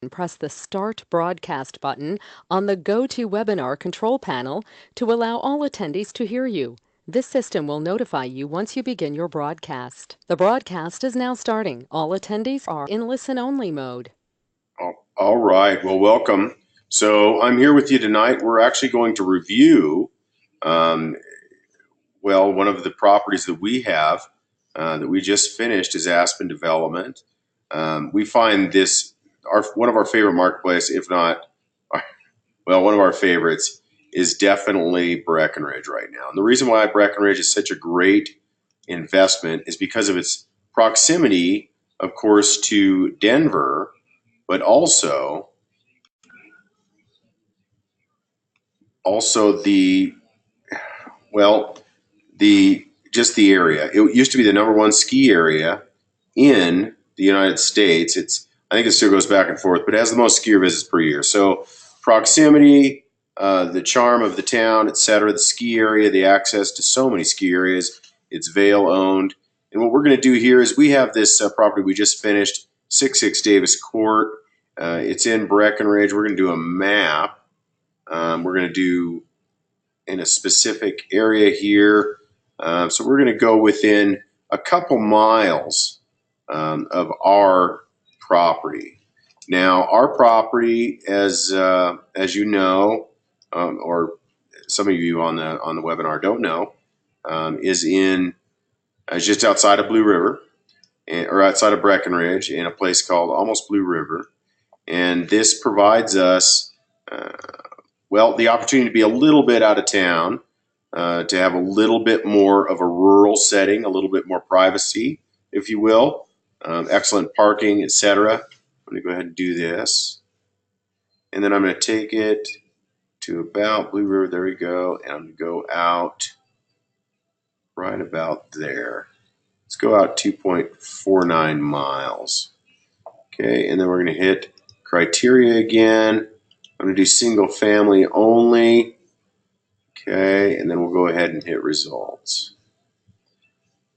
Press the Start Broadcast button on the GoToWebinar control panel to allow all attendees to hear you. This system will notify you once you begin your broadcast. The broadcast is now starting. All attendees are in listen-only mode. All right. Well, welcome. So I'm here with you tonight. We're actually going to review, one of the properties that we have that we just finished is Aspen Development. We find this one of our favorite marketplace, if not, one of our favorites is definitely Breckenridge right now. And the reason why Breckenridge is such a great investment is because of its proximity, of course, to Denver, but also the just the area. It used to be the #1 ski area in the United States. I think it still goes back and forth, but it has the most skier visits per year. So proximity, the charm of the town, etc., the ski area, the access to so many ski areas. It's Vail owned. And what we're going to do here is we have this property we just finished, 66 Davis Court. It's in Breckenridge. We're going to do a map. We're going to do in a specific area here. So we're going to go within a couple miles of our property. Now, our property, as you know, or some of you on the webinar don't know, is just outside of Blue River, or outside of Breckenridge, in a place called almost Blue River, and this provides us the opportunity to be a little bit out of town, to have a little bit more of a rural setting, a little bit more privacy, if you will, excellent parking, etc. I'm going to go ahead and do this. And then I'm going to take it to about Blue River. There we go. And I'm going to go out right about there. Let's go out 2.49 miles. Okay, and then we're going to hit criteria again. I'm going to do single family only. Okay, and then we'll go ahead and hit results.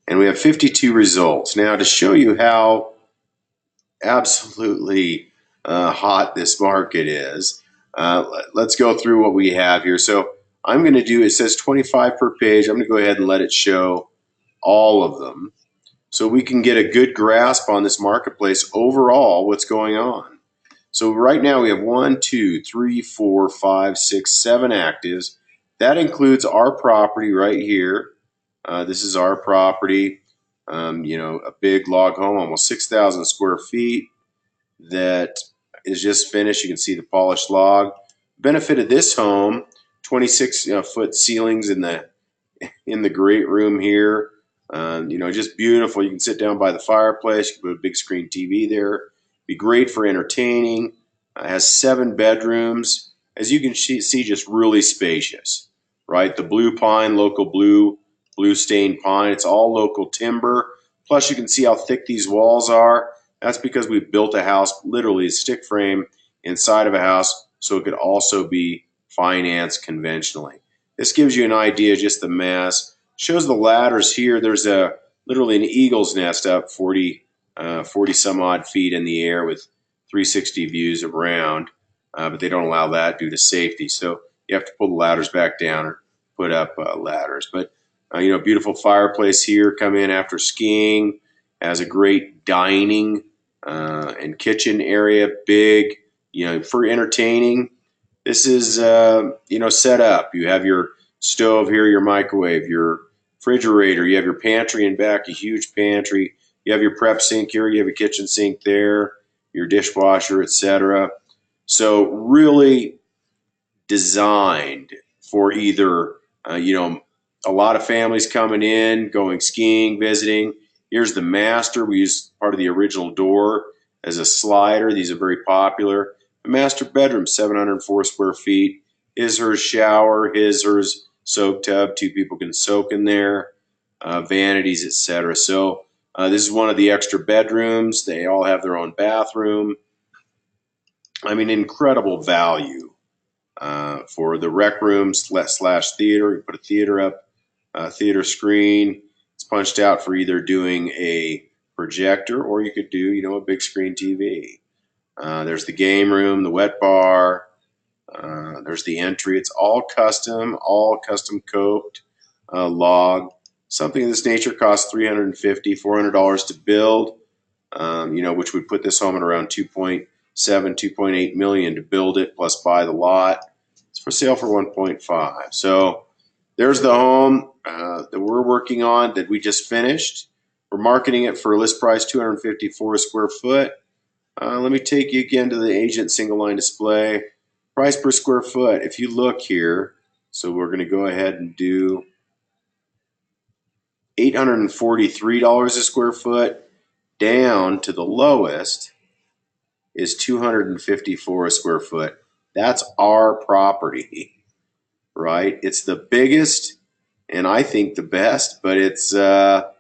And we have 52 results. Now, to show you how absolutely hot this market is, let's go through what we have here. So I'm going to do, it says 25 per page. I'm going to go ahead and let it show all of them so we can get a good grasp on this marketplace overall, what's going on. So right now we have 1, 2, 3, 4, 5, 6, 7 actives. That includes our property right here. This is our property, a big log home, almost 6,000 square feet that is just finished. You can see the polished log. Benefit of this home, 26-foot ceilings in the great room here. Just beautiful. You can sit down by the fireplace. You can put a big screen TV there. Be great for entertaining. Has 7 bedrooms. As you can see, just really spacious, right? The blue pine, local blue stained pine. It's all local timber. Plus, you can see how thick these walls are. That's because we built a house, literally a stick frame inside of a house, so it could also be financed conventionally. This gives you an idea of just the mass. Shows the ladders here. There's literally an eagle's nest up 40 some odd feet in the air with 360 views around, but they don't allow that due to safety. So you have to pull the ladders back down or put up ladders. But beautiful fireplace here. Come in after skiing. Has a great dining and kitchen area. Big, for entertaining. This is set up. You have your stove here, your microwave, your refrigerator. You have your pantry in back, a huge pantry. You have your prep sink here. You have a kitchen sink there, your dishwasher, etc. So really designed for either, a lot of families coming in, going skiing, visiting. Here's the master. We use part of the original door as a slider. These are very popular. The master bedroom, 704 square feet. His, her shower, hers soak tub. 2 people can soak in there. Vanities, etc. So this is one of the extra bedrooms. They all have their own bathroom. I mean, incredible value for the rec room slash theater. You put a theater up, theater screen. It's punched out for either doing a projector or you could do, a big screen TV. There's the game room, the wet bar. There's the entry. It's all custom coped, log. Something of this nature costs $350, $400 to build. Which would put this home at around 2.7, 2.8 million to build it plus buy the lot. It's for sale for 1.5. So there's the home that we're working on that we just finished. We're marketing it for a list price $254 a square foot. Let me take you again to the agent single line display. Price per square foot. If you look here, so we're going to go ahead and do $843 a square foot. Down to the lowest is $254 a square foot. That's our property, right? It's the biggest and I think the best, but it's the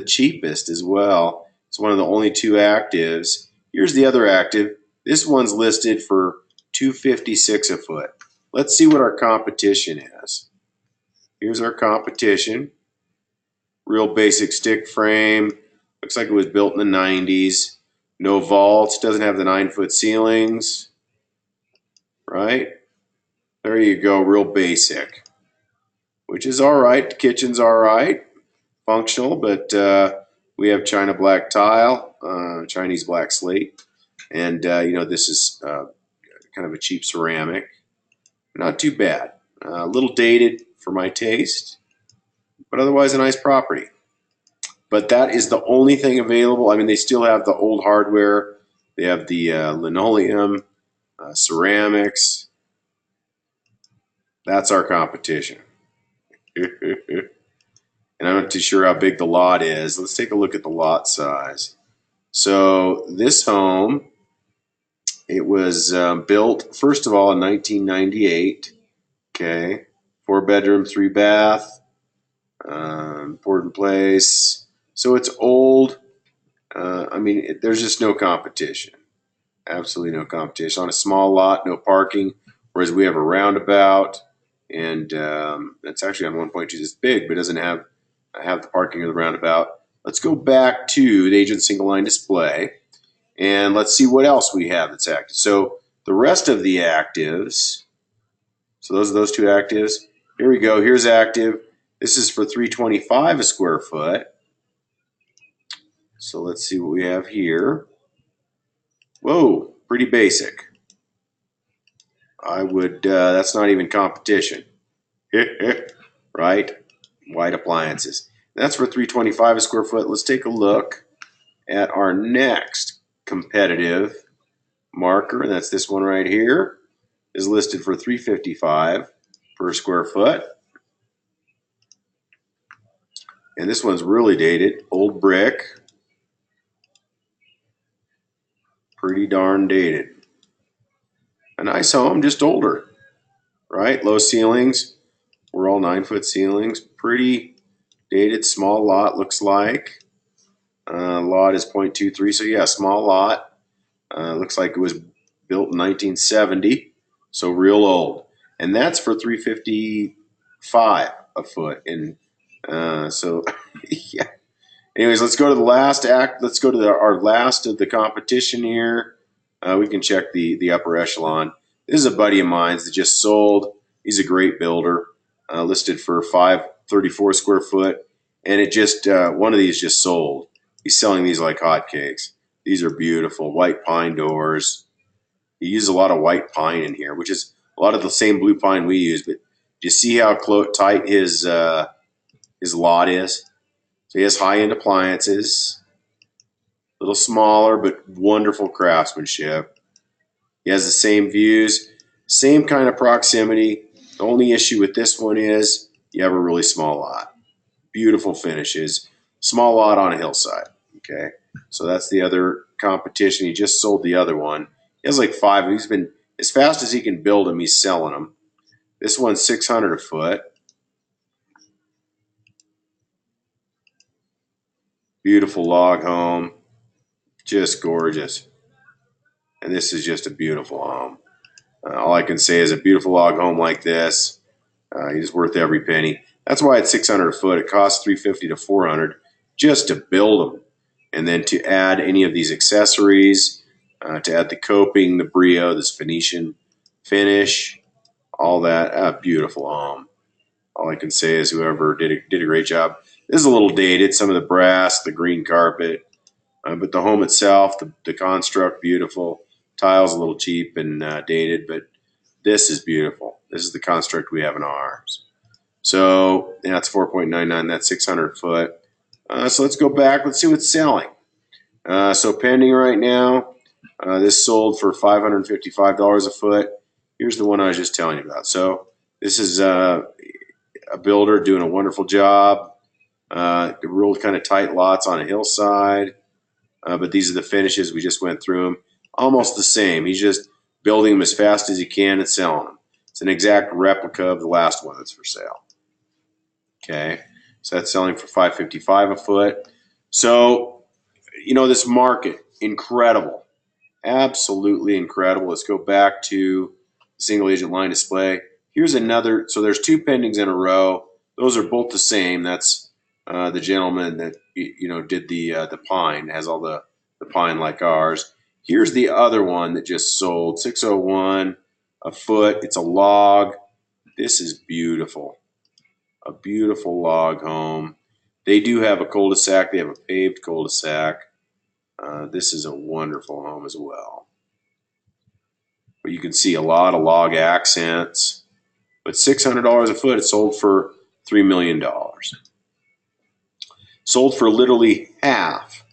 cheapest as well. It's one of the only two actives. Here's the other active. This one's listed for $256 a foot. Let's see what our competition is. Here's our competition. Real basic stick frame. Looks like it was built in the 90s. No vaults. Doesn't have the 9-foot ceilings. Right? There you go. Real basic. Which is all right. The kitchen's all right. Functional, but we have China black tile, Chinese black slate. And, this is kind of a cheap ceramic. Not too bad. A little dated for my taste, but otherwise a nice property. But that is the only thing available. I mean, they still have the old hardware. They have the linoleum, ceramics. That's our competition. And I'm not too sure how big the lot is. Let's take a look at the lot size. So this home, it was built, first of all, in 1998. Okay. 4-bedroom, 3-bath, poured in place. So it's old. There's just no competition. Absolutely no competition. On a small lot, no parking, whereas we have a roundabout, and it's actually on 1.2. It's big, but doesn't have the parking of the roundabout. Let's go back to the agent single line display, and let's see what else we have that's active. So the rest of the actives, so those two actives. Here we go. Here's active. This is for $325 a square foot. So let's see what we have here. Whoa, pretty basic. That's not even competition. Right? White appliances. That's for $325 a square foot. Let's take a look at our next competitive marker, and that's this one right here. Is listed for $355 per square foot. And this one's really dated. Old brick. Pretty darn dated. A nice home, just older. Right? Low ceilings. We're all 9-foot ceilings. Pretty dated. Small lot, looks like. Lot is 0.23. So, yeah, small lot. Looks like it was built in 1970. So, real old. And that's for $355 a foot. And yeah. Anyways, let's go to the last act. Let's go to our last of the competition here. We can check the upper echelon. This is a buddy of mine that just sold. He's a great builder, listed for $534 square foot, and it just one of these just sold. He's selling these like hotcakes. These are beautiful white pine doors. He uses a lot of white pine in here, which is a lot of the same blue pine we use. But do you see how tight his lot is? So he has high-end appliances, a little smaller, but wonderful craftsmanship. He has the same views, same kind of proximity. The only issue with this one is you have a really small lot. Beautiful finishes, small lot on a hillside. Okay, so that's the other competition. He just sold the other one. He has like 5. He's been, as fast as he can build them, he's selling them. This one's $600 a foot. Beautiful log home, just gorgeous. And this is just a beautiful home. All I can say is a beautiful log home like this, it is worth every penny. That's why it's $600 a foot. It costs $350 to $400 just to build them, and then to add any of these accessories, to add the coping, the brio, this Venetian finish, all that. Beautiful home. All I can say is whoever did a great job. This is a little dated, some of the brass, the green carpet, but the home itself, the construct, beautiful. Tiles a little cheap and dated, but this is beautiful. This is the construct we have in ours. So that's 4.99. That's 600 foot. So let's go back. Let's see what's selling. So pending right now, this sold for $555 a foot. Here's the one I was just telling you about. So this is a builder doing a wonderful job. Real kind of tight lots on a hillside. But these are the finishes. We just went through them. Almost the same. He's just building them as fast as he can and selling them. It's an exact replica of the last one that's for sale. Okay, so that's selling for $555 a foot. So, this market, incredible. Absolutely incredible. Let's go back to single agent line display. Here's another. So there's two pendings in a row. Those are both the same. That's the gentleman that did the pine, has all the pine like ours. Here's the other one that just sold, 601 a foot. It's a log. This is beautiful. A beautiful log home. They do have a cul-de-sac. They have a paved cul-de-sac. This is a wonderful home as well. But you can see a lot of log accents. But $600 a foot, it sold for $3 million. Sold for literally half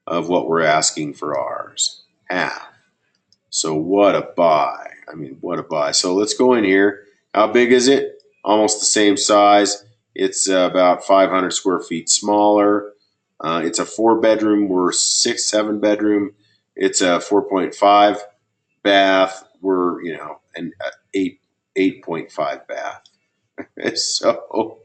of what we're asking for ours. Half. So what a buy. I mean, what a buy. So let's go in here. How big is it? Almost the same size. It's about 500 square feet smaller. It's a 4-bedroom. We're 6-7 bedroom. It's a 4.5 bath. We're an 8.5 bath. So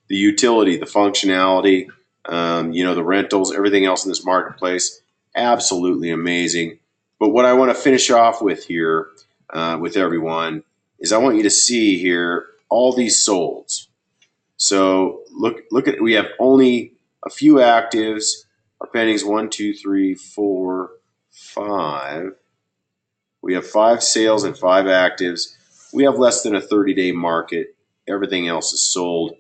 the utility, the functionality, the rentals, everything else in this marketplace, absolutely amazing. But what I want to finish off with here with everyone is I want you to see here all these solds. So look at, we have only a few actives. Our pendings 1, 2, 3, 4, 5. We have 5 sales and 5 actives. We have less than a 30-day market. Everything else is sold.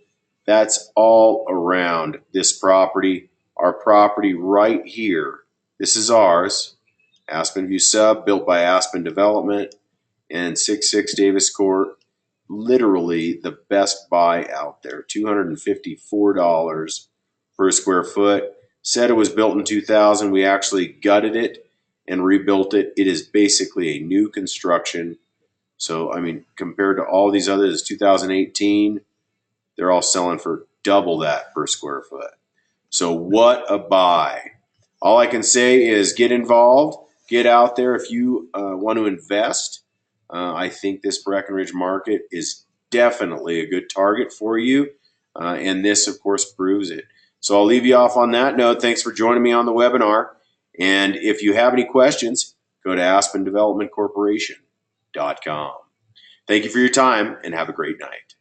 That's all around this property. Our property right here. This is ours. Aspen View Sub, built by Aspen Development, and 66 Davis Court. Literally the best buy out there. $254 per square foot. Said it was built in 2000. We actually gutted it and rebuilt it. It is basically a new construction. So, I mean, compared to all these others, 2018, they're all selling for double that per square foot. So what a buy. All I can say is get involved, get out there if you want to invest. I think this Breckenridge market is definitely a good target for you. And this, of course, proves it. So I'll leave you off on that note. Thanks for joining me on the webinar. And if you have any questions, go to aspendevelopmentcorporation.com. Thank you for your time and have a great night.